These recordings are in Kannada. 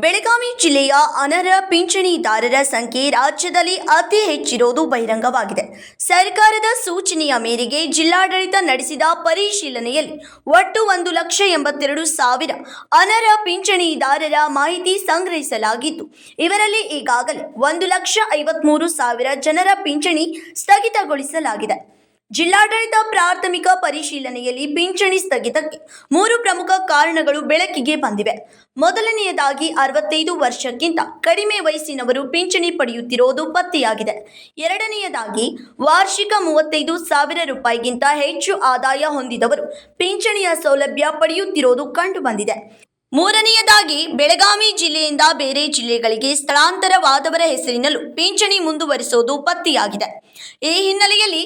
ಬೆಳಗಾವಿ ಜಿಲ್ಲೆಯ ಅನರ್ಹ ಪಿಂಚಣಿದಾರರ ಸಂಖ್ಯೆ ರಾಜ್ಯದಲ್ಲಿ ಅತಿ ಹೆಚ್ಚಿರುವುದು ಬಹಿರಂಗವಾಗಿದೆ. ಸರ್ಕಾರದ ಸೂಚನೆಯ ಮೇರೆಗೆ ಜಿಲ್ಲಾಡಳಿತ ನಡೆಸಿದ ಪರಿಶೀಲನೆಯಲ್ಲಿ ಒಟ್ಟು 1,82,000 ಅನರ್ಹ ಪಿಂಚಣಿದಾರರ ಮಾಹಿತಿ ಸಂಗ್ರಹಿಸಲಾಗಿದ್ದು, ಇವರಲ್ಲಿ ಈಗಾಗಲೇ 1,53,000 ಜನರ ಪಿಂಚಣಿ ಸ್ಥಗಿತಗೊಳಿಸಲಾಗಿದೆ. ಜಿಲ್ಲಾಡಳಿತ ಪ್ರಾಥಮಿಕ ಪರಿಶೀಲನೆಯಲ್ಲಿ ಪಿಂಚಣಿ ಸ್ಥಗಿತಕ್ಕೆ 3 ಪ್ರಮುಖ ಕಾರಣಗಳು ಬೆಳಕಿಗೆ ಬಂದಿವೆ. ಮೊದಲನೆಯದಾಗಿ 65 ವರ್ಷಕ್ಕಿಂತ ಕಡಿಮೆ ವಯಸ್ಸಿನವರು ಪಿಂಚಣಿ ಪಡೆಯುತ್ತಿರುವುದು ಪತ್ತೆಯಾಗಿದೆ. ಎರಡನೆಯದಾಗಿ ವಾರ್ಷಿಕ 35,000 ರೂಪಾಯಿಗಿಂತ ಹೆಚ್ಚು ಆದಾಯ ಹೊಂದಿದವರು ಪಿಂಚಣಿಯ ಸೌಲಭ್ಯ ಪಡೆಯುತ್ತಿರುವುದು ಕಂಡುಬಂದಿದೆ. ಮೂರನೆಯದಾಗಿ ಬೆಳಗಾವಿ ಜಿಲ್ಲೆಯಿಂದ ಬೇರೆ ಜಿಲ್ಲೆಗಳಿಗೆ ಸ್ಥಳಾಂತರವಾದವರ ಹೆಸರಿನಲ್ಲೂ ಪಿಂಚಣಿ ಮುಂದುವರಿಸುವುದು ಪತ್ತೆಯಾಗಿದೆ. ಈ ಹಿನ್ನೆಲೆಯಲ್ಲಿ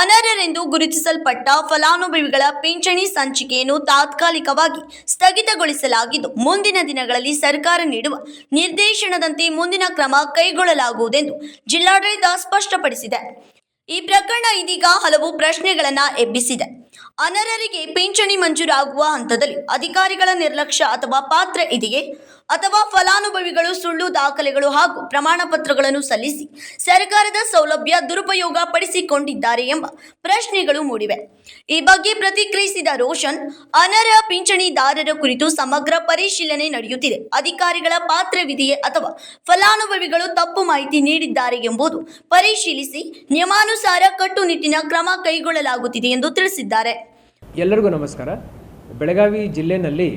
ಅನರ್ಹರೆಂದು ಗುರುತಿಸಲ್ಪಟ್ಟ ಫಲಾನುಭವಿಗಳ ಪಿಂಚಣಿ ಸಂಚಿಕೆಯನ್ನು ತಾತ್ಕಾಲಿಕವಾಗಿ ಸ್ಥಗಿತಗೊಳಿಸಲಾಗಿದ್ದು, ಮುಂದಿನ ದಿನಗಳಲ್ಲಿ ಸರ್ಕಾರ ನೀಡುವ ನಿರ್ದೇಶನದಂತೆ ಮುಂದಿನ ಕ್ರಮ ಕೈಗೊಳ್ಳಲಾಗುವುದೆಂದು ಜಿಲ್ಲಾಡಳಿತ ಸ್ಪಷ್ಟಪಡಿಸಿದೆ. ಈ ಪ್ರಕರಣ ಇದೀಗ ಹಲವು ಪ್ರಶ್ನೆಗಳನ್ನು ಎಬ್ಬಿಸಿದೆ. ಅನರ್ಹರಿಗೆ ಪಿಂಚಣಿ ಮಂಜೂರಾಗುವ ಹಂತದಲ್ಲಿ ಅಧಿಕಾರಿಗಳ ನಿರ್ಲಕ್ಷ್ಯ ಅಥವಾ ಪಾತ್ರ ಇದೆಯೇ, ಅಥವಾ ಫಲಾನುಭವಿಗಳು ಸುಳ್ಳು ದಾಖಲೆಗಳು ಹಾಗೂ ಪ್ರಮಾಣ ಪತ್ರಗಳನ್ನು ಸಲ್ಲಿಸಿ ಸರ್ಕಾರದ ಸೌಲಭ್ಯ ದುರುಪಯೋಗ ಪಡಿಸಿಕೊಂಡಿದ್ದಾರೆ ಎಂಬ ಪ್ರಶ್ನೆಗಳು ಮೂಡಿವೆ. ಈ ಬಗ್ಗೆ ಪ್ರತಿಕ್ರಿಯಿಸಿದ ರೋಷನ್, ಅನರ್ಹ ಪಿಂಚಣಿದಾರರ ಕುರಿತು ಸಮಗ್ರ ಪರಿಶೀಲನೆ ನಡೆಯುತ್ತಿದೆ. ಅಧಿಕಾರಿಗಳ ಪಾತ್ರವಿದೆಯೇ ಅಥವಾ ಫಲಾನುಭವಿಗಳು ತಪ್ಪು ಮಾಹಿತಿ ನೀಡಿದ್ದಾರೆ ಎಂಬುದು ಪರಿಶೀಲಿಸಿ ನಿಯಮಾನುಸಾರ ಕಟ್ಟುನಿಟ್ಟಿನ ಕ್ರಮ ಕೈಗೊಳ್ಳಲಾಗುತ್ತಿದೆ ಎಂದು ತಿಳಿಸಿದ್ದಾರೆ. ಎಲ್ಲರಿಗೂ ನಮಸ್ಕಾರ. ಬೆಳಗಾವಿ ಜಿಲ್ಲೆಯಲ್ಲಿ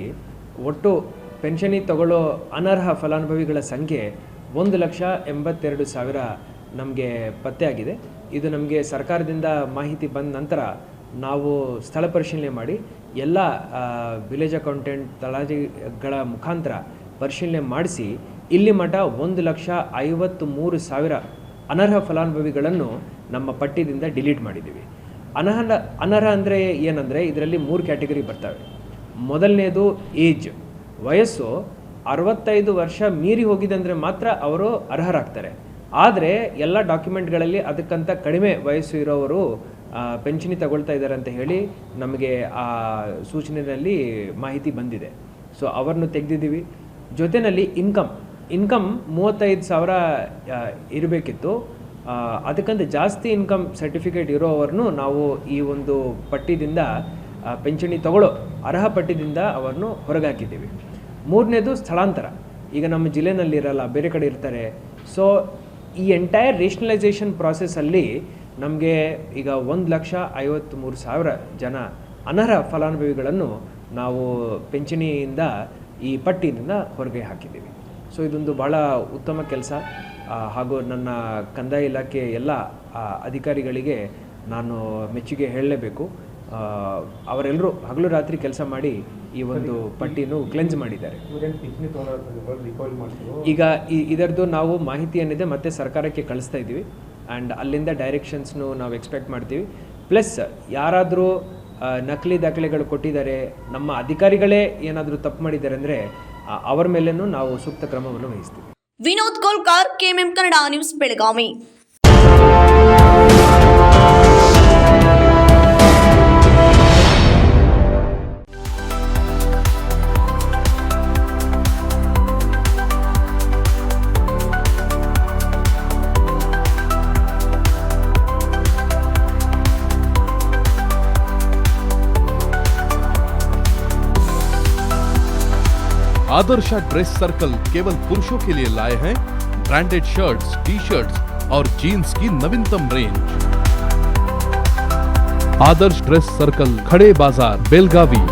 ಒಟ್ಟು ಪೆನ್ಷನಿ ತಗೊಳ್ಳೋ ಅನರ್ಹ ಫಲಾನುಭವಿಗಳ ಸಂಖ್ಯೆ 1,82,000 ನಮಗೆ ಪತ್ತೆಯಾಗಿದೆ. ಇದು ನಮಗೆ ಸರ್ಕಾರದಿಂದ ಮಾಹಿತಿ ಬಂದ ನಂತರ ನಾವು ಸ್ಥಳ ಪರಿಶೀಲನೆ ಮಾಡಿ ಎಲ್ಲ ವಿಲೇಜ್ ಅಕೌಂಟೆಂಟ್ ತಲಾಟಿಗಳ ಮುಖಾಂತರ ಪರಿಶೀಲನೆ ಮಾಡಿಸಿ ಇಲ್ಲಿ ಮಟ್ಟ 1,53,000 ಅನರ್ಹ ಫಲಾನುಭವಿಗಳನ್ನು ನಮ್ಮ ಪಟ್ಟಿಯಿಂದ ಡಿಲೀಟ್ ಮಾಡಿದ್ದೀವಿ. ಅನರ್ಹ ಅಂದರೆ ಏನಂದರೆ ಇದರಲ್ಲಿ 3 ಕ್ಯಾಟಗರಿ ಬರ್ತವೆ. ಮೊದಲನೇದು ಏಜ್, ವಯಸ್ಸು 65 ವರ್ಷ ಮೀರಿ ಹೋಗಿದೆ ಅಂದರೆ ಮಾತ್ರ ಅವರು ಅರ್ಹರಾಗ್ತಾರೆ. ಆದರೆ ಎಲ್ಲ ಡಾಕ್ಯುಮೆಂಟ್ಗಳಲ್ಲಿ ಅದಕ್ಕಂತ ಕಡಿಮೆ ವಯಸ್ಸು ಇರೋವರು ಪೆನ್ಷನಿ ತಗೊಳ್ತಾ ಇದ್ದಾರೆ ಅಂತ ಹೇಳಿ ನಮಗೆ ಆ ಸೂಚನೆಯಲ್ಲಿ ಮಾಹಿತಿ ಬಂದಿದೆ. ಸೊ ಅವರನ್ನು ತೆಗೆದಿದ್ದೀವಿ. ಜೊತೆಯಲ್ಲಿ ಇನ್ಕಮ್ 35,000 ಇರಬೇಕಿತ್ತು. ಅದಕ್ಕಂತ ಜಾಸ್ತಿ ಇನ್ಕಮ್ ಸರ್ಟಿಫಿಕೇಟ್ ಇರೋವರನ್ನು ನಾವು ಈ ಒಂದು ಪಟ್ಟಿದಿಂದ ಪೆನ್ಷನಿ ತಗೊಳ್ಳೋ ಅರ್ಹ ಪಟ್ಟಿದಿಂದ ಅವರನ್ನು ಹೊರಗೆ ಹಾಕಿದ್ದೀವಿ. ಮೂರನೇದು ಸ್ಥಳಾಂತರ. ಈಗ ನಮ್ಮ ಜಿಲ್ಲೆನಲ್ಲಿರಲ್ಲ, ಬೇರೆ ಕಡೆ ಇರ್ತಾರೆ. ಸೊ ಈ ಎಂಟೈರ್ ರೇಷನಲೈಸೇಷನ್ ಪ್ರಾಸೆಸ್ಸಲ್ಲಿ ನಮಗೆ ಈಗ 1,53,000 ಜನ ಅನರ್ಹ ಫಲಾನುಭವಿಗಳನ್ನು ನಾವು ಪೆನ್ಷನಿಯಿಂದ ಈ ಪಟ್ಟಿಯಿಂದ ಹೊರಗೆ ಹಾಕಿದ್ದೀವಿ. ಸೊ ಇದೊಂದು ಭಾಳ ಉತ್ತಮ ಕೆಲಸ. ಹಾಗೂ ನನ್ನ ಕಂದಾಯ ಇಲಾಖೆ ಎಲ್ಲ ಅಧಿಕಾರಿಗಳಿಗೆ ನಾನು ಮೆಚ್ಚುಗೆ ಹೇಳಲೇಬೇಕು. ಅವರೆಲ್ಲರೂ ಹಗಲು ರಾತ್ರಿ ಕೆಲಸ ಮಾಡಿ ಈ ಒಂದು ಪಟ್ಟಿಯನ್ನು ಕ್ಲೆನ್ಸ್ ಮಾಡಿದ್ದಾರೆ. ಈಗ ಇದರದ್ದು ನಾವು ಮಾಹಿತಿ ಏನಿದೆ ಮತ್ತೆ ಸರ್ಕಾರಕ್ಕೆ ಕಳಿಸ್ತಾ ಇದ್ದೀವಿ. ಆ್ಯಂಡ್ ಅಲ್ಲಿಂದ ಡೈರೆಕ್ಷನ್ಸ್ನು ನಾವು ಎಕ್ಸ್ಪೆಕ್ಟ್ ಮಾಡ್ತೀವಿ. ಪ್ಲಸ್ ಯಾರಾದರೂ ನಕಲಿ ದಾಖಲೆಗಳು ಕೊಟ್ಟಿದ್ದಾರೆ, ನಮ್ಮ ಅಧಿಕಾರಿಗಳೇ ಏನಾದರೂ ತಪ್ಪು ಮಾಡಿದ್ದಾರೆ ಅಂದರೆ ಅವರ ಮೇಲೇನೂ ನಾವು ಸೂಕ್ತ ಕ್ರಮವನ್ನು ವಹಿಸ್ತೀವಿ. Vinod Kolkar, KMM Kannada news, Belagavi. Adarsh dress circle केवल पुरुषों के लिए लाए हैं ब्रांडेड शर्ट्स, टी शर्ट्स और जीन्स की नवीनतम रेंज। आदर्श ड्रेस सर्कल, खड़े बाजार, बेलगावी।